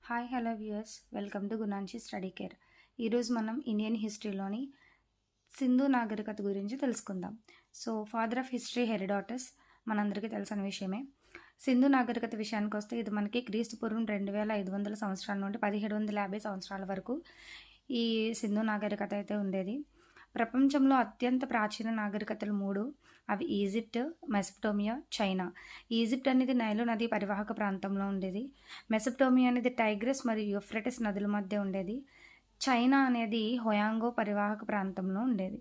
Hi hello viewers, welcome to Gunanchi study care. ఈరోజు మనం Indian హిస్టరీలోని సింధు నాగరికత గురించి తెలుసుకుందాం. So father of history Herodotus మనందరికీ తెలిసిన విషయమే. సింధు నాగరికత విషయానికి వస్తే ఇది మనకి క్రీస్తు పూర్వం 2500 సంవత్సరాల నుండి 1750 సంవత్సరాల వరకు ఈ సింధు నాగరికత అయితే ఉండేది. ప్రపంచంలో అత్యంత ప్రాచీన నాగరికతలు 3. అవి ఈజిప్ట్, మెసపటోమియా, చైనా. ఈజిప్ట్ అనేది నైలు నది పరివాహక ప్రాంతంలో ఉండేది. మెసపటోమియా అనేది టైగ్రస్ మరియు యూఫ్రటిస్ నదుల మధ్య ఉండేది. చైనా అనేది హొయాంగో పరివాహక ప్రాంతంలో ఉండేది.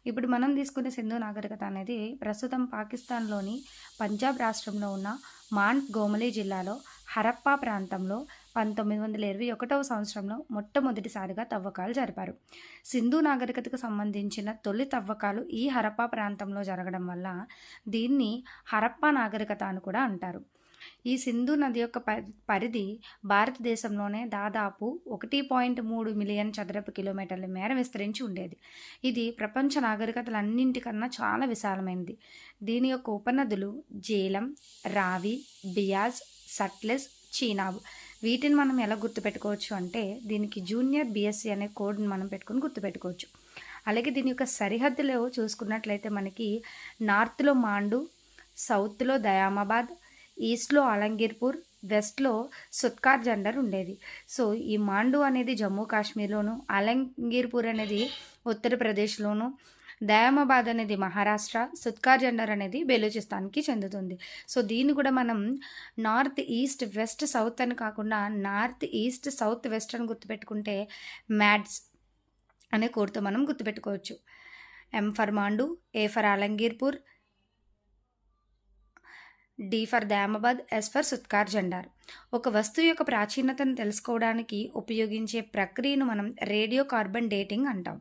ఇప్పుడు మనం తీసుకునే సింధు నాగరికత అనేది ప్రస్తుతం పాకిస్తాన్లోని పంజాబ్ రాష్ట్రంలో ఉన్న మాంట్ గోమలీ జిల్లాలో హరప్పా ప్రాంతంలో 1921వ సంవత్సరంలో మొట్టమొదటిసారిగా తవ్వకాలు జరిపారు. సింధు నాగరికతకు సంబంధించిన తొలి తవ్వకాలు ఈ హరప్పా ప్రాంతంలో జరగడం వల్ల దీన్ని హరప్పా నాగరికత అని కూడా అంటారు. ఈ సింధు నది యొక్క పరిధి భారతదేశంలోనే దాదాపు 1.3 మిలియన్ చదరపు కిలోమీటర్ల మేర విస్తరించి ఉండేది. ఇది ప్రపంచ నాగరికతలన్నింటికన్నా చాలా విశాలమైనది. దీని యొక్క ఉపనదులు జేలం, రావి, బియాజ్, సట్లెజ్, చీనాబ్. వీటిని మనం ఎలా గుర్తుపెట్టుకోవచ్చు అంటే దీనికి జూనియర్ బిఎస్సి అనే కోడ్ని మనం పెట్టుకొని గుర్తుపెట్టుకోవచ్చు. అలాగే దీని యొక్క సరిహద్దులో చూసుకున్నట్లయితే మనకి నార్త్లో మాండు, సౌత్లో దయామాబాద్, ఈస్ట్లో ఆలంగీర్పూర్, వెస్ట్లో సుత్కార్ జండర్ ఉండేది. సో ఈ మాండు అనేది జమ్మూ కాశ్మీర్లోను, ఆలంగీర్పూర్ అనేది ఉత్తరప్రదేశ్లోను, దయామాబాద్ అనేది మహారాష్ట్ర, సుత్కార్ జండర్ అనేది బెలూచిస్తాన్కి చెందుతుంది. సో దీన్ని కూడా మనం నార్త్ ఈస్ట్ వెస్ట్ సౌత్ అని కాకుండా నార్త్ ఈస్ట్ సౌత్ వెస్ట్ అని గుర్తుపెట్టుకుంటే మ్యాడ్స్ అనే కోడ్తో మనం గుర్తుపెట్టుకోవచ్చు. M for Mandu, A for Alamgirpur, D for Daimabad, S for సుత్కార్ జండార్. ఒక వస్తువు యొక్క ప్రాచీనతను తెలుసుకోవడానికి ఉపయోగించే ప్రక్రియను మనం రేడియో కార్బన్ డేటింగ్ అంటాం.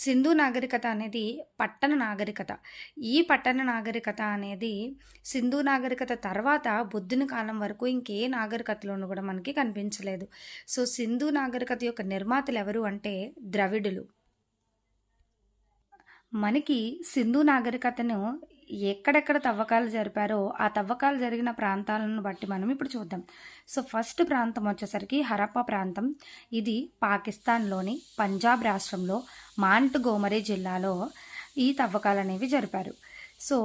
సింధు నాగరికత అనేది పట్టణ నాగరికత. ఈ పట్టణ నాగరికత అనేది సింధు నాగరికత తర్వాత బుద్ధుని కాలం వరకు ఇంకే నాగరికతలోనూ కూడా మనకి కనిపించలేదు. సో సింధు నాగరికత యొక్క నిర్మాతలు ఎవరు అంటే ద్రవిడులు. మనకి సింధు నాగరికతను ఎక్కడెక్కడ తవ్వకాలు జరిపారో ఆ తవ్వకాలు జరిగిన ప్రాంతాలను బట్టి మనం ఇప్పుడు చూద్దాం. సో ఫస్ట్ ప్రాంతం వచ్చేసరికి హరప్పా ప్రాంతం. ఇది పాకిస్తాన్లోని పంజాబ్ రాష్ట్రంలో మాంట్ గోమరీ జిల్లాలో ఈ తవ్వకాలు అనేవి జరిపారు. సో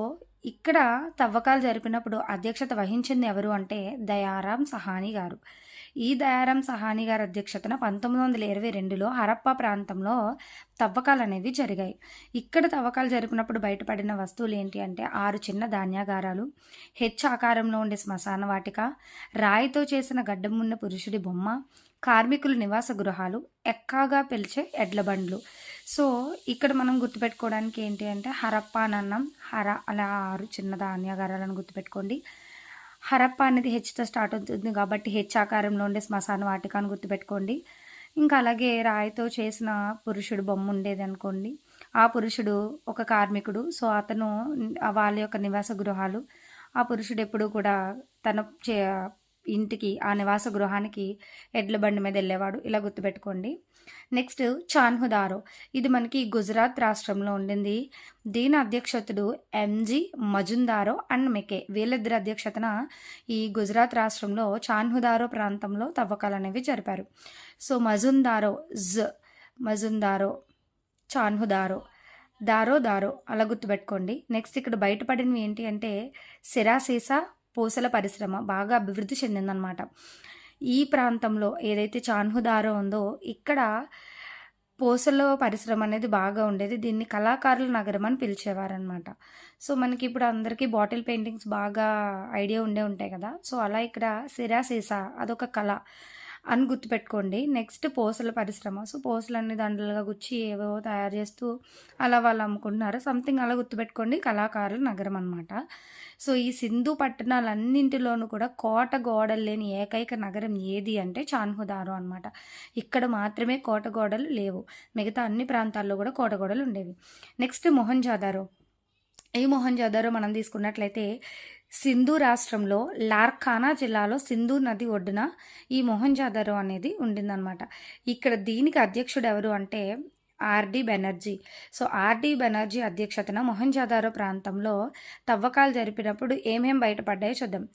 ఇక్కడ తవ్వకాలు జరిపినప్పుడు అధ్యక్షత వహించింది ఎవరు అంటే దయారాం సహానీ గారు. ఈ దయారాం సహానీ గారి అధ్యక్షతన 1922లో హరప్పా ప్రాంతంలో తవ్వకాలు అనేవి జరిగాయి. ఇక్కడ తవ్వకాలు జరిపినప్పుడు బయటపడిన వస్తువులు ఏంటి అంటే 6 చిన్న ధాన్యాగారాలు, హెచ్ ఆకారంలో ఉండే శ్మశాన వాటిక, రాయితో చేసిన గడ్డమున్న పురుషుడి బొమ్మ, కార్మికుల నివాస గృహాలు, ఎక్కాగా పిలిచే ఎడ్ల బండ్లు. సో ఇక్కడ మనం గుర్తుపెట్టుకోవడానికి ఏంటి అంటే హరప్పా అన్నం, అలా 6 చిన్న ధాన్యాగారాలను గుర్తుపెట్టుకోండి. హరప్పా అనేది హెచ్తో స్టార్ట్ అవుతుంది కాబట్టి హెచ్ ఆకారంలో ఉండే శ్మశాన వాటికను గుర్తుపెట్టుకోండి. ఇంకా అలాగే రాయితో చేసిన పురుషుడు బొమ్మ ఉండేది అనుకోండి. ఆ పురుషుడు ఒక కార్మికుడు. సో అతను వాళ్ళ యొక్క నివాస గృహాలు. ఆ పురుషుడు ఎప్పుడు కూడా తన ఇంటికి ఆ నివాస గృహానికి ఎడ్ల బండి మీద వెళ్ళేవాడు. ఇలా గుర్తుపెట్టుకోండి. నెక్స్ట్ చాన్హుదారో. ఇది మనకి గుజరాత్ రాష్ట్రంలో ఉండింది. దీని అధ్యక్షతుడు ఎంజి మజుందారో అండ్ మెకే. వీళ్ళిద్దరి అధ్యక్షతన ఈ గుజరాత్ రాష్ట్రంలో చాన్హుదారో ప్రాంతంలో తవ్వకాలు అనేవి జరిపారు. సో మజుందారో, చాన్హుదారో, దారో అలా గుర్తుపెట్టుకోండి. నెక్స్ట్ ఇక్కడ బయటపడినవి ఏంటి అంటే సిరాసీసా పూసల పరిశ్రమ బాగా అభివృద్ధి చెందిందనమాట. ఈ ప్రాంతంలో ఏదైతే చాన్హుదారో ఉందో ఇక్కడ పూసల పరిశ్రమ అనేది బాగా ఉండేది. దీన్ని కళాకారుల నగరం అని పిలిచేవారనమాట. సో మనకి ఇప్పుడు అందరికీ బాటిల్ పెయింటింగ్స్ బాగా ఐడియా ఉంటాయి కదా. సో అలా ఇక్కడ సిరాసీసా అదొక కళ అని గుర్తుపెట్టుకోండి. నెక్స్ట్ పూసల పరిశ్రమ. సో పూసలన్నీ దండలుగా గుచ్చి ఏవో తయారు చేస్తూ అలా వాళ్ళు అమ్ముకుంటున్నారు. సంథింగ్ అలా గుర్తుపెట్టుకోండి. కళాకారుల నగరం అనమాట. సో ఈ సింధు పట్టణాలన్నింటిలోనూ కూడా కోట గోడలు లేని ఏకైక నగరం ఏది అంటే చాన్హుదారో అనమాట. ఇక్కడ మాత్రమే కోట గోడలు లేవు. మిగతా అన్ని ప్రాంతాల్లో కూడా కోట గోడలు ఉండేవి. నెక్స్ట్ మొహంజాదారో. ఈ మొహంజాదారో మనం తీసుకున్నట్లయితే సింధు రాష్ట్రంలో లార్ఖానా జిల్లాలో సింధు నది ఒడ్డున ఈ మొహంజాదారో అనేది ఉండిందనమాట. ఇక్కడ దీనికి అధ్యక్షుడు ఎవరు అంటే RD Banerjee. So RD Banerjee అధ్యక్షతన మొహంజదారో ప్రాంతంలో తవ్వకాలు జరిపినప్పుడు ఏమేం బయటపడ్డాయో చూద్దాం.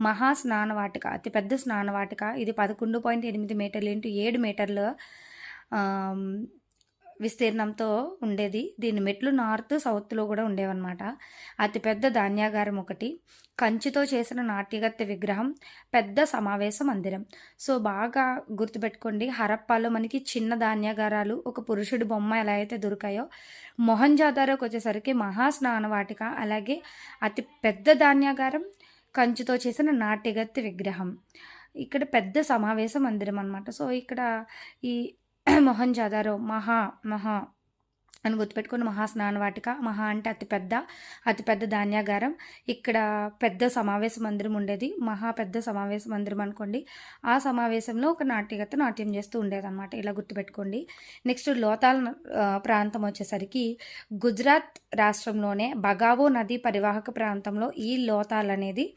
మహా స్నానవాటిక, అతిపెద్ద స్నానవాటిక. ఇది 11.8 మీటర్లు ఇంటూ 7 మీటర్ల విస్తీర్ణంతో ఉండేది. దీని మెట్లు నార్త్ సౌత్లో కూడా ఉండేవన్నమాట. అతిపెద్ద ధాన్యాగారం ఒకటి, కంచుతో చేసిన నాట్యగత్తె విగ్రహం, పెద్ద సమావేశ మందిరం. సో బాగా గుర్తుపెట్టుకోండి, హరప్పాలో మనకి చిన్న ధాన్యాగారాలు, ఒక పురుషుడి బొమ్మ ఎలా అయితే దొరికాయో, మొహంజదారోకి వచ్చేసరికి మహాస్నానవాటిక, అలాగే అతి పెద్ద ధాన్యాగారం, కంచుతో చేసిన నాట్యగత్తె విగ్రహం, ఇక్కడ పెద్ద సమావేశ మందిరం అనమాట. సో ఇక్కడ ఈ మొహంజదారో మహా అని గుర్తుపెట్టుకుని మహాస్నానవాటిక, మహా అంటే అతిపెద్ద ధాన్యాగారం, ఇక్కడ పెద్ద సమావేశ మందిరం ఉండేది, మహా పెద్ద సమావేశ మందిరం అనుకోండి. ఆ సమావేశంలో ఒక నాట్యగత నాట్యం చేస్తూ ఉండేదన్నమాట. ఇలా గుర్తుపెట్టుకోండి. నెక్స్ట్ లోతాల్ ప్రాంతం వచ్చేసరికి గుజరాత్ రాష్ట్రంలోనే బగావో నది పరివాహక ప్రాంతంలో ఈ లోతాల్ అనేది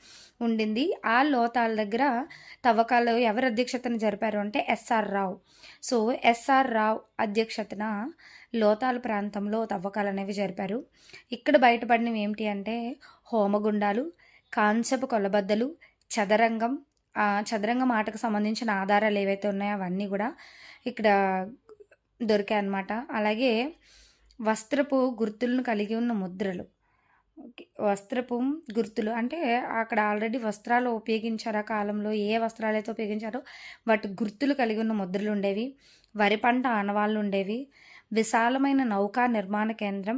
ఉండింది. ఆ లోతాల్ దగ్గర తవ్వకాలు ఎవరు అధ్యక్షతన జరిపారు అంటే ఎస్ఆర్ రావు. సో ఎస్ఆర్ రావు అధ్యక్షతన లోతాల్ ప్రాంతంలో తవ్వకాలు అనేవి జరిపారు. ఇక్కడ బయటపడినవి ఏమిటి అంటే హోమగుండాలు, కాంస్యపు కొలబద్దలు, చదరంగం ఆటకు సంబంధించిన ఆధారాలు ఏవైతే ఉన్నాయో అవన్నీ కూడా ఇక్కడ దొరికాయి అన్నమాట. అలాగే వస్త్రపు గుర్తులను కలిగి ఉన్న ముద్రలు. వస్త్రపు గుర్తులు అంటే అక్కడ ఆల్రెడీ వస్త్రాలు ఉపయోగించారు. ఆ కాలంలో ఏ వస్త్రాలు అయితే ఉపయోగించారో వాటి గుర్తులు కలిగి ఉన్న ముద్రలు ఉండేవి. వరి పంట ఆనవాళ్ళు ఉండేవి. విశాలమైన నౌకా నిర్మాణ కేంద్రం,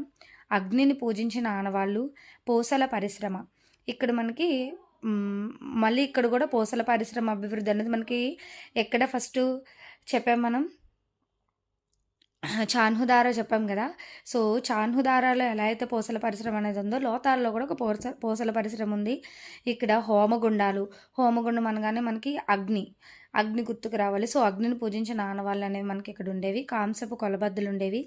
అగ్నిని పూజించిన ఆనవాళ్ళు, పూసల పరిశ్రమ. ఇక్కడ మనకి మళ్ళీ ఇక్కడ కూడా పూసల పరిశ్రమ అభివృద్ధి అనేది మనకి ఎక్కడ ఫస్ట్ చెప్పాం మనం, చాన్హుదారా చెప్పాం కదా. సో చాన్హుదారాలో ఎలా అయితే పూసల పరిశ్రమ అనేది ఉందో, లోతాల్లో కూడా ఒక పూసల పరిశ్రమ ఉంది. ఇక్కడ హోమగుండం అనగానే మనకి అగ్ని గుర్తుకు రావాలి. సో అగ్నిని పూజించిన ఆనవాళ్ళు అనేవి మనకి ఇక్కడ ఉండేవి. కాంస్యపు కొలబద్దలు ఉండేవి.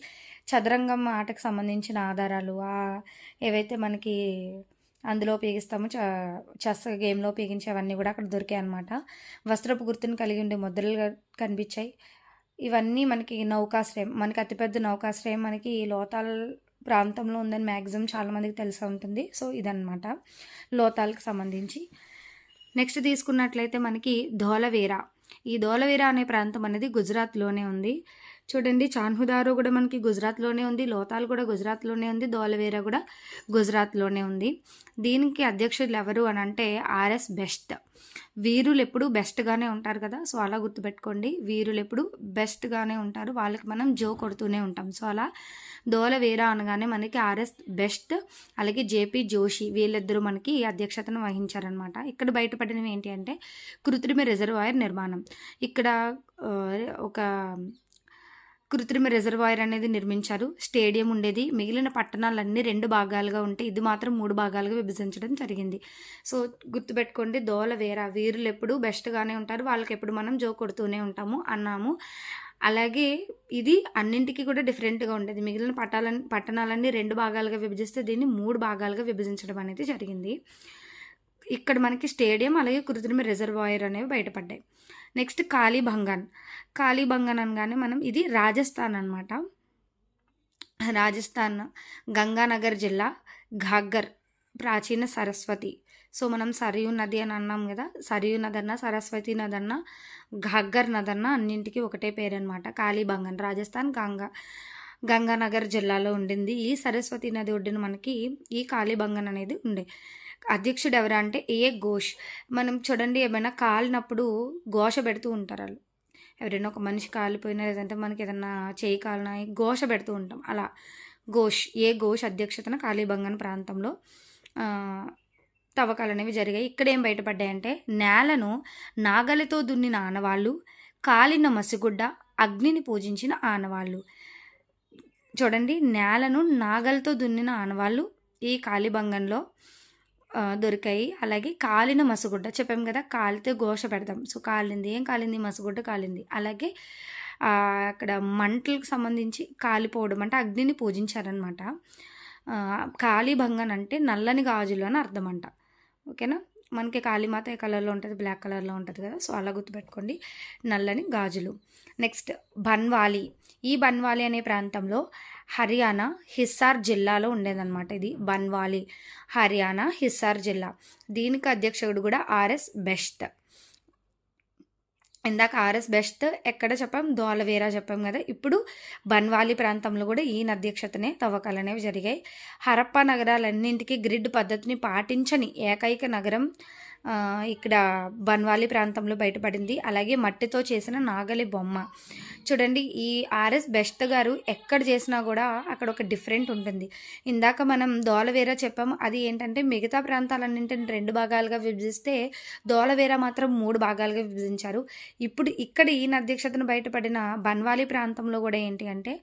చదరంగం ఆటకు సంబంధించిన ఆధారాలు ఏవైతే మనకి అందులో ఉపయోగిస్తామో చెస్ గేమ్లో ఉపయోగించేవన్నీ కూడా అక్కడ దొరికాయి అనమాట. వస్త్రపు గుర్తుని కలిగి ఉండే ముద్రలు కనిపించాయి. ఇవన్నీ మనకి నౌకాశ్రయం, మనకి అతిపెద్ద నౌకాశ్రయం మనకి లోతాల్ ప్రాంతంలో ఉందని మ్యాక్సిమం చాలామందికి తెలిసి ఉంటుంది. సో ఇదన్నమాట లోతాల్కి సంబంధించి. నెక్స్ట్ తీసుకున్నట్లయితే మనకి ధోలవీరా. ఈ ధోలవీరా అనే ప్రాంతం అనేది గుజరాత్లోనే ఉంది. చూడండి, చాన్హుదారో కూడా మనకి గుజరాత్లోనే ఉంది, లోతాల్ కూడా గుజరాత్లోనే ఉంది, ధోలవీరా కూడా గుజరాత్లోనే ఉంది. దీనికి అధ్యక్షులు ఎవరు అని అంటే ఆర్ఎస్ బెస్ట్. వీరులు ఎప్పుడు బెస్ట్గానే ఉంటారు కదా, సో అలా గుర్తుపెట్టుకోండి. వీరులు ఎప్పుడు బెస్ట్గానే ఉంటారు, వాళ్ళకి మనం జో కొడుతూనే ఉంటాం. సో అలా ధోలవీరా అనగానే మనకి ఆర్ఎస్ బెస్ట్ అలాగే జేపీ జోషి వీళ్ళిద్దరూ మనకి అధ్యక్షతను వహించారనమాట. ఇక్కడ బయటపడినవి ఏంటి అంటే కృత్రిమ రిజర్వాయర్ నిర్మాణం. ఇక్కడ ఒక కృత్రిమ రిజర్వాయర్ అనేది నిర్మించారు. స్టేడియం ఉండేది. మిగిలిన పట్టణాలన్నీ 2 భాగాలుగా ఉంటే ఇది మాత్రం 3 భాగాలుగా విభజించడం జరిగింది. సో గుర్తుపెట్టుకోండి, ధోలవీరా వీరులు ఎప్పుడు బెస్ట్గానే ఉంటారు, వాళ్ళకి ఎప్పుడు మనం జో కొడుతూనే ఉంటాము అన్నాము. అలాగే ఇది అన్నింటికి కూడా డిఫరెంట్గా ఉండేది. మిగిలిన పట్టణాలన్నీ 2 భాగాలుగా విభజిస్తే దీన్ని 3 భాగాలుగా విభజించడం అనేది జరిగింది. ఇక్కడ మనకి స్టేడియం అలాగే కృత్రిమ రిజర్వాయర్ అనేవి బయటపడ్డాయి. నెక్స్ట్ కాళీబంగన్ అనగానే మనం ఇది రాజస్థాన్ అనమాట. రాజస్థాన్ గంగానగర్ జిల్లా, ఘాగ్గర్ ప్రాచీన సరస్వతి. సో మనం సరియు నది అని అన్నాం కదా, సరియు నది అన్న, సరస్వతి నది అన్న, ఘాగ్గర్ నది అన్న అన్నింటికి ఒకటే పేరు అనమాట. కాళీబంగన్ రాజస్థాన్ గంగానగర్ జిల్లాలో ఉండింది. ఈ సరస్వతి నది ఒడ్డున మనకి ఈ కాళీబంగన్ అనేది ఉండే. అధ్యక్షుడు ఎవరు అంటే ఘోష్. మనం చూడండి, ఏమైనా కాలినప్పుడు ఘోష పెడుతూ ఉంటారు వాళ్ళు. ఎవరైనా ఒక మనిషి కాలిపోయినా లేదంటే మనకి ఏదైనా చేయి కాలినా ఘోష పెడుతూ ఉంటాం. అలా ఘోష్ అధ్యక్షతన కాళీబంగన్ ప్రాంతంలో తవ్వకాలు అనేవి జరిగాయి. ఇక్కడ ఏం బయటపడ్డాయంటే నేలను నాగలితో దున్నిన ఆనవాళ్ళు, కాలిన మసిగుడ్డ, అగ్నిని పూజించిన ఆనవాళ్ళు. చూడండి, నేలను నాగలితో దున్నిన ఆనవాళ్ళు ఈ కాళీబంగన్లో దొరికాయి. అలాగే కాలిన మసుగుడ్డ చెప్పాం కదా, కాలితే ఘోష పెడతాం. సో ఏం కాలింది, మసుగుడ్డ కాలింది. అలాగే అక్కడ మంటలకు సంబంధించి కాలిపోవడం అంటే అగ్నిని పూజించారనమాట. కాళీబంగన్ అంటే నల్లని గాజులు అని అర్థం అంట. ఓకేనా, మనకి కాళీమాత ఏ కలర్లో ఉంటుంది, బ్లాక్ కలర్లో ఉంటుంది కదా, సో అలా గుర్తుపెట్టుకోండి. నల్లని గాజులు. నెక్స్ట్ బన్వాలి. ఈ బన్వాలి అనే ప్రాంతంలో హర్యానా హిస్సార్ జిల్లాలో ఉండేదన్నమాట. ఇది బన్వాలి, హర్యానా హిస్సార్ జిల్లా. దీనికి అధ్యక్షుడు కూడా ఆర్ఎస్ బెస్ట్. ఇందాక ఆర్ఎస్ బెస్ట్ ఎక్కడ చెప్పాం, ధోలవేరా చెప్పాం కదా. ఇప్పుడు బన్వాలి ప్రాంతంలో కూడా ఈయన అధ్యక్షతనే తవ్వకాలు అనేవి జరిగాయి. హరప్పా నగరాలన్నింటికీ గ్రిడ్ పద్ధతిని పాటించని ఏకైక నగరం ఇక్కడ బన్వాలి ప్రాంతంలో బయటపడింది. అలాగే మట్టితో చేసిన నాగలి బొమ్మ. చూడండి, ఈ ఆర్ఎస్ బెస్ట్ గారు ఎక్కడ చేసినా కూడా అక్కడ ఒక డిఫరెంట్ ఉంటుంది. ఇందాక మనం ధోలవేరా చెప్పాము, అది ఏంటంటే మిగతా ప్రాంతాలన్నింటిని 2 భాగాలుగా విభజిస్తే ధోలవేరా మాత్రం 3 భాగాలుగా విభజించారు. ఇప్పుడు ఇక్కడ ఈయన అధ్యక్షతను బయటపడిన బన్వాలి ప్రాంతంలో కూడా ఏంటి అంటే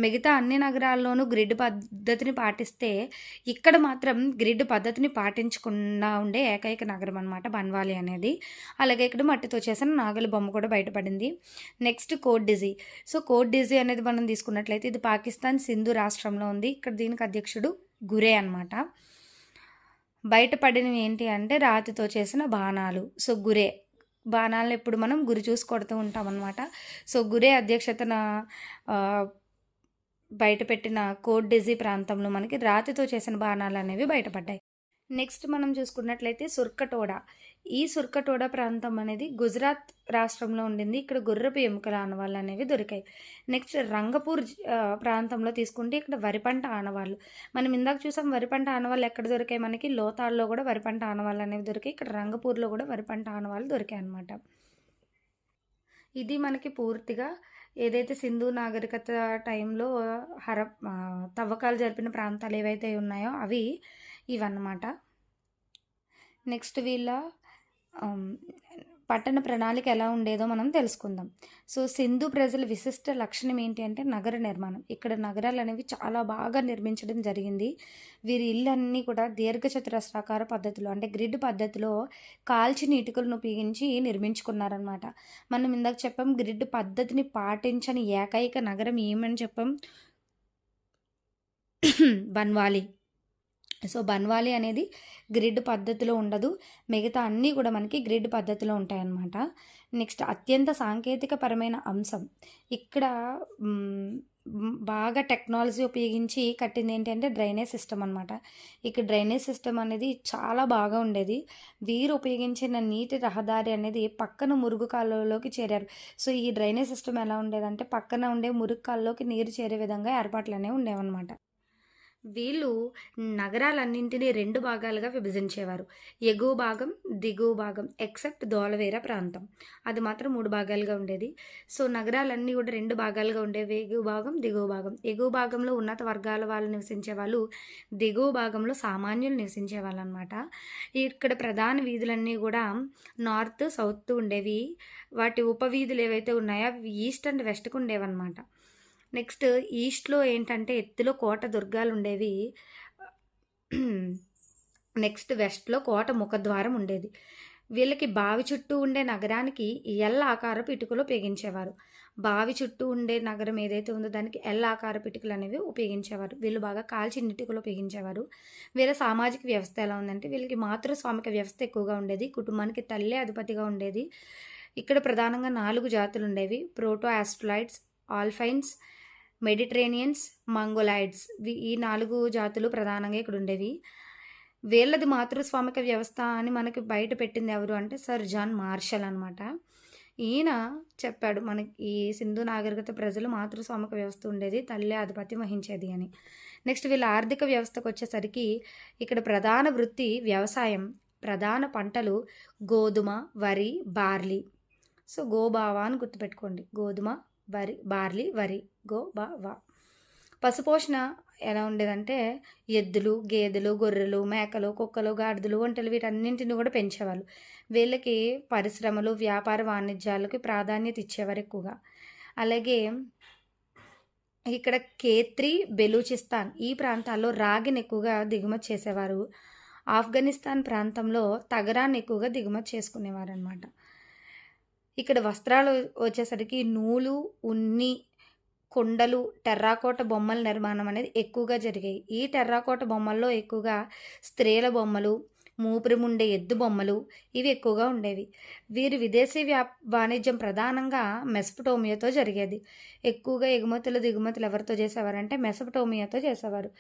మిగతా అన్ని నగరాల్లోనూ గ్రిడ్ పద్ధతిని పాటిస్తే ఇక్కడ మాత్రం గ్రిడ్ పద్ధతిని పాటించకుండా ఉండే ఏకైక నగరం అనమాట బన్వాలి అనేది. అలాగే ఇక్కడ మట్టితో చేసిన నాగలి బొమ్మ కూడా బయటపడింది. నెక్స్ట్ కోట్ డిజీ. సో కోట్ డిజీ అనేది మనం తీసుకున్నట్లయితే ఇది పాకిస్తాన్ సింధు రాష్ట్రంలో ఉంది. ఇక్కడ దీనికి అధ్యక్షుడు గురే అనమాట. బయటపడినవి ఏంటి అంటే రాతితో చేసిన బాణాలు. సో గురే బాణాలను ఎప్పుడు మనం గురి చూసి కొడుతూ ఉంటాం అనమాట. సో గురే అధ్యక్షతన బయటపెట్టిన కోట్ డిజీ ప్రాంతంలో మనకి రాతితో చేసిన బాణాలు అనేవి బయటపడ్డాయి. నెక్స్ట్ మనం చూసుకున్నట్లయితే సుర్కటోడా. ఈ సుర్కటోడా ప్రాంతం అనేది గుజరాత్ రాష్ట్రంలో ఉండింది. ఇక్కడ గుర్రపు ఎముకల ఆనవాళ్ళు అనేవి దొరికాయి. నెక్స్ట్ రంగపూర్ ప్రాంతంలో తీసుకుంటే ఇక్కడ వరి పంట ఆనవాళ్ళు. మనం ఇందాక చూసాం వరి పంట ఆనవాళ్ళు ఎక్కడ దొరికాయి, మనకి లోతాల్లో కూడా వరి పంట ఆనవాళ్ళు అనేవి దొరికాయి. ఇక్కడ రంగపూర్లో కూడా వరి పంట ఆనవాళ్ళు దొరికాయి అన్నమాట. ఇది మనకి పూర్తిగా ఏదైతే సింధు నాగరికత టైంలో తవ్వకాలు జరిపిన ప్రాంతాలు ఏవైతే ఉన్నాయో అవి ఇవన్నమాట. నెక్స్ట్ వీళ్ళ పట్టణ ప్రణాళిక ఎలా ఉండేదో మనం తెలుసుకుందాం. సో సింధు ప్రజల విశిష్ట లక్షణం ఏంటి అంటే నగర నిర్మాణం. ఇక్కడ నగరాలు అనేవి చాలా బాగా నిర్మించడం జరిగింది. వీరి ఇళ్ళన్నీ కూడా దీర్ఘచతురస్రాకార పద్ధతిలో అంటే గ్రిడ్ పద్ధతిలో కాల్చిన ఇటుకలను ఉపయోగించి నిర్మించుకున్నారనమాట. మనం ఇందాక చెప్పాం గ్రిడ్ పద్ధతిని పాటించని ఏకైక నగరం ఏమని చెప్పాం, బన్వాలి. సో బన్వాలి అనేది గ్రిడ్ పద్ధతిలో ఉండదు, మిగతా అన్నీ కూడా మనకి గ్రిడ్ పద్ధతిలో ఉంటాయన్నమాట. నెక్స్ట్ అత్యంత సాంకేతికపరమైన అంశం ఇక్కడ బాగా టెక్నాలజీ ఉపయోగించి కట్టింది ఏంటంటే డ్రైనేజ్ సిస్టమ్ అనమాట. ఇక డ్రైనేజ్ సిస్టమ్ అనేది చాలా బాగా ఉండేది. వీరు ఉపయోగించిన నీటి రహదారి అనేది పక్కన మురుగు కాలువలోకి చేరారు. సో ఈ డ్రైనేజ్ సిస్టమ్ ఎలా ఉండేదంటే పక్కన ఉండే మురుగు కాలువలోకి నీరు చేరే విధంగా ఏర్పాట్లు అనేవి ఉండేవన్నమాట. వీళ్ళు నగరాలన్నింటినీ 2 భాగాలుగా విభజించేవారు. ఎగువ భాగం, దిగువ భాగం, ఎక్సెప్ట్ ధోలవేరా ప్రాంతం, అది మాత్రం 3 భాగాలుగా ఉండేది. సో నగరాలన్నీ కూడా 2 భాగాలుగా ఉండేవి, ఎగువ భాగం, దిగువ భాగం. ఎగువ భాగంలో ఉన్నత వర్గాల వాళ్ళు నివసించే వాళ్ళు, దిగువ భాగంలో సామాన్యులు నివసించేవాళ్ళు అనమాట. ఇక్కడ ప్రధాన వీధులన్నీ కూడా నార్త్, సౌత్ ఉండేవి. వాటి ఉపవీధులు ఏవైతే ఉన్నాయో అవి ఈస్ట్ అండ్ వెస్ట్కు ఉండేవన్నమాట. నెక్స్ట్ ఈస్ట్లో ఏంటంటే ఎత్తులో కోట దుర్గాలు ఉండేవి. నెక్స్ట్ వెస్ట్లో కోట ముఖద్వారం ఉండేది. వీళ్ళకి బావి చుట్టూ ఉండే నగరానికి ఎల్ ఆకారపు ఇటుకలు ఉపయోగించేవారు. బావి చుట్టూ ఉండే నగరం ఏదైతే ఉందో దానికి ఎల్ ఆకారపు ఇటుకలు అనేవి ఉపయోగించేవారు. వీళ్ళు బాగా కాల్చిన ఇటుకలు ఉపయోగించేవారు. వీళ్ళ సామాజిక వ్యవస్థ ఎలా ఉందంటే వీళ్ళకి మాతృస్వామిక వ్యవస్థ ఎక్కువగా ఉండేది. కుటుంబానికి తల్లే అధిపతిగా ఉండేది. ఇక్కడ ప్రధానంగా 4 జాతులు ఉండేవి: ప్రోటో ఆస్ట్రలాయిడ్స్, ఆల్ఫైన్స్, మెడిటరేనియన్స్, మంగోలాయిడ్స్. ఈ 4 జాతులు ప్రధానంగా ఇక్కడ ఉండేవి. వీళ్ళది మాతృస్వామిక వ్యవస్థ అని మనకి బయట పెట్టింది ఎవరు అంటే సర్ జాన్ మార్షల్ అనమాట. ఈయన చెప్పాడు మనకి ఈ సింధు నాగరికత ప్రజలు మాతృస్వామిక వ్యవస్థ ఉండేది, తల్లి ఆధిపత్యం వహించేది అని. నెక్స్ట్ వీళ్ళ ఆర్థిక వ్యవస్థకు వచ్చేసరికి ఇక్కడ ప్రధాన వృత్తి వ్యవసాయం. ప్రధాన పంటలు గోధుమ, వరి, బార్లీ. సో గోబావా అని గుర్తుపెట్టుకోండి, గోధుమ, వరి, బార్లీ, వరి, గోబావా. పశుపోషణ ఎలా ఉండేదంటే ఎద్దులు, గేదెలు, గొర్రెలు, మేకలు, కుక్కలు, గాడిదలు, ఒంటెలు వీటన్నింటిని కూడా పెంచేవాళ్ళు. వీళ్ళకి పరిశ్రమలు, వ్యాపార వాణిజ్యాలకి ప్రాధాన్యత ఇచ్చేవారు ఎక్కువగా. అలాగే ఇక్కడ ఖేత్రి, బెలూచిస్తాన్ ఈ ప్రాంతాల్లో రాగిని ఎక్కువగా దిగుమతి చేసేవారు. ఆఫ్ఘనిస్తాన్ ప్రాంతంలో తగరాన్ని ఎక్కువగా దిగుమతి చేసుకునేవారు అనమాట. ఇక్కడ వస్త్రాలు వచ్చేసరికి నూలు, ఉన్ని, కుండలు, టెర్రాకోట బొమ్మల నిర్మాణం అనేది ఎక్కువగా జరిగాయి. ఈ టెర్రాకోట బొమ్మల్లో ఎక్కువగా స్త్రీల బొమ్మలు, మూపురముండే ఎద్దు బొమ్మలు ఇవి ఎక్కువగా ఉండేవి. వీరి విదేశీ వాణిజ్యం ప్రధానంగా మెసపటోమియాతో జరిగేది. ఎక్కువగా ఎగుమతులు దిగుమతులు ఎవరితో చేసేవారంటే మెసపటోమియాతో చేసేవారు.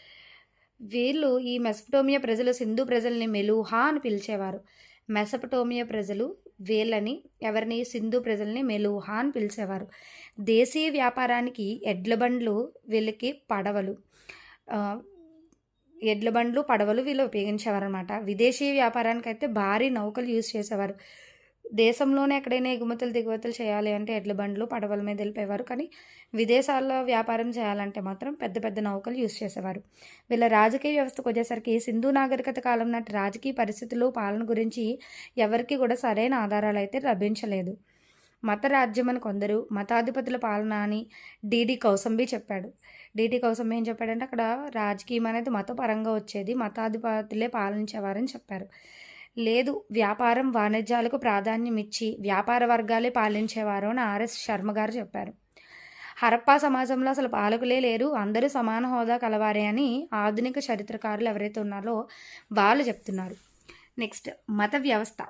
వీళ్ళు ఈ మెసపటోమియా ప్రజలు సింధు ప్రజల్ని మెలూహా అని పిలిచేవారు. మెసపటోమియా ప్రజలు వీళ్ళని ఎవరిని సింధు ప్రజల్ని మెలూహా అని పిలిచేవారు. దేశీయ వ్యాపారానికి ఎడ్ల బండ్లు వీళ్ళకి పడవలు ఎడ్ల బండ్లు పడవలు వీళ్ళు ఉపయోగించేవారనమాట. విదేశీ వ్యాపారానికి అయితే భారీ నౌకలు యూజ్ చేసేవారు. దేశంలోనే ఎక్కడైనా ఎగుమతులు దిగుమతులు చేయాలి అంటే ఎడ్ల బండ్లు పడవల మీద వెళ్ళిపోయేవారు. కానీ విదేశాల్లో వ్యాపారం చేయాలంటే మాత్రం పెద్ద పెద్ద నౌకలు యూజ్ చేసేవారు. వీళ్ళ రాజకీయ వ్యవస్థకు వచ్చేసరికి సింధు నాగరికత కాలం నాటి రాజకీయ పరిస్థితులు పాలన గురించి ఎవరికి కూడా సరైన ఆధారాలు అయితే లభించలేదు. మత రాజ్యం అని కొందరు, మతాధిపతుల పాలన అని డిడి కౌసంబి చెప్పాడు. డిడి కౌసంబి ఏం చెప్పాడంటే అక్కడ రాజకీయం అనేది మతపరంగా వచ్చేది, మతాధిపతులే పాలించేవారని చెప్పారు. లేదు, వ్యాపారం వాణిజ్యాలకు ప్రాధాన్యం ఇచ్చి వ్యాపార వర్గాలే పాలించేవారు అని ఆర్ఎస్ శర్మ గారు చెప్పారు. హరప్పా సమాజంలో అసలు పాలకులే లేరు, అందరూ సమాన హోదా కలవారే అని ఆధునిక చరిత్రకారులు ఎవరైతే ఉన్నారో వాళ్ళు చెప్తున్నారు. నెక్స్ట్ మత వ్యవస్థ.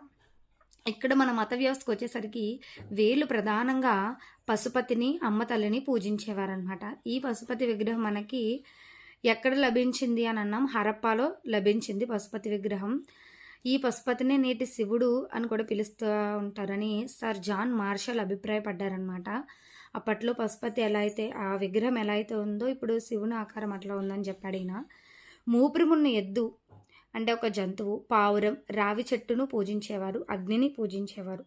ఇక్కడ మన మత వ్యవస్థకు వచ్చేసరికి వీళ్ళు ప్రధానంగా పశుపతిని అమ్మ తల్లిని పూజించేవారనమాట. ఈ పశుపతి విగ్రహం మనకి ఎక్కడ లభించింది అని అన్నాం, హరప్పాలో లభించింది పశుపతి విగ్రహం. ఈ పశుపతిని నేటి శివుడు అని కూడా పిలుస్తూ ఉంటారని సర్ జాన్ మార్షల్ అభిప్రాయపడ్డారనమాట. అప్పట్లో పశుపతి ఎలా అయితే ఆ విగ్రహం ఎలా అయితే ఉందో ఇప్పుడు శివుని ఆకారం అట్లా ఉందని చెప్పాడు ఈయన. మూపురమున్న ఎద్దు అంటే ఒక జంతువు, పావురం, రావి చెట్టును పూజించేవారు, అగ్నిని పూజించేవారు.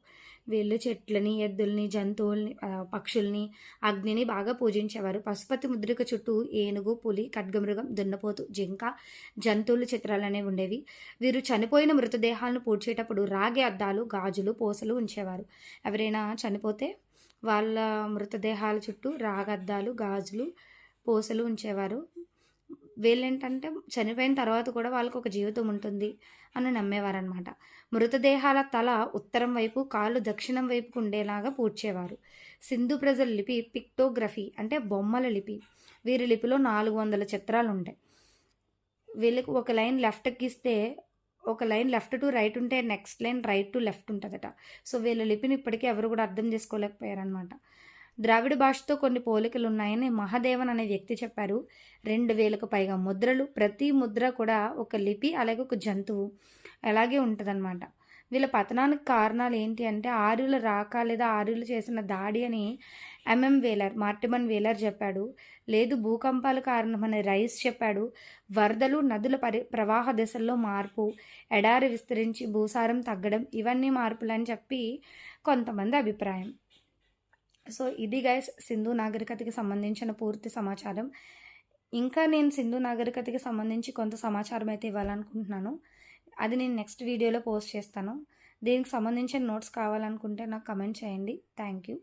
వీళ్ళు చెట్లని, ఎద్దుల్ని, జంతువుల్ని, పక్షుల్ని, అగ్నిని బాగా పూజించేవారు. పశుపతి ముద్రిక చుట్టూ ఏనుగు, పులి, ఖడ్గమృగం, దున్నపోతు, జింక, జంతువుల చిత్రాలు అనేవి ఉండేవి. వీరు చనిపోయిన మృతదేహాలను పూడ్చేటప్పుడు రాగి అద్దాలు, గాజులు, పూసలు ఉంచేవారు. ఎవరైనా చనిపోతే వాళ్ళ మృతదేహాల చుట్టూ రాగద్దాలు, గాజులు, పూసలు ఉంచేవారు. వీళ్ళేంటంటే చనిపోయిన తర్వాత కూడా వాళ్ళకు ఒక జీవితం ఉంటుంది అని నమ్మేవారనమాట. మృతదేహాల తల ఉత్తరం వైపు, కాళ్ళు దక్షిణం వైపుకు ఉండేలాగా పూడ్చేవారు. సింధు ప్రజల లిపి పిక్టోగ్రఫీ అంటే బొమ్మల లిపి. వీరి లిపిలో 400 చిత్రాలు ఉంటాయి. వీళ్ళకి ఒక లైన్ లెఫ్ట్కి ఇస్తే ఒక లైన్ లెఫ్ట్ టు రైట్ ఉంటే next line right to left ఉంటుందట. సో వీళ్ళ లిపిని ఇప్పటికీ ఎవరు కూడా అర్థం చేసుకోలేకపోయారనమాట. ద్రావిడ భాషతో కొన్ని పోలికలు ఉన్నాయని మహాదేవన్ అనే వ్యక్తి చెప్పారు. 2000కు పైగా ముద్రలు, ప్రతి ముద్ర కూడా ఒక లిపి అలాగే ఒక జంతువు అలాగే ఉంటుందన్నమాట. వీళ్ళ పతనానికి కారణాలు ఏంటి అంటే ఆర్యుల రాక లేదా ఆర్యులు చేసిన దాడి అని మార్టిమన్ వేలర్ చెప్పాడు. లేదు, భూకంపాల కారణమని రైస్ చెప్పాడు. వరదలు, నదుల ప్రవాహ దిశల్లో మార్పు, ఎడారి విస్తరించి భూసారం తగ్గడం, ఇవన్నీ మార్పులని చెప్పి కొంతమంది అభిప్రాయం. సో ఇది గైస్ సింధు నాగరికతకి సంబంధించిన పూర్తి సమాచారం. ఇంకా నేను సింధు నాగరికతకి సంబంధించి కొంత సమాచారం అయితే ఇవ్వాలనుకుంటున్నాను. అది నేను నెక్స్ట్ వీడియోలో పోస్ట్ చేస్తాను. దీనికి సంబంధించిన నోట్స్ కావాలనుకుంటే నాకు కమెంట్ చేయండి. Thank you.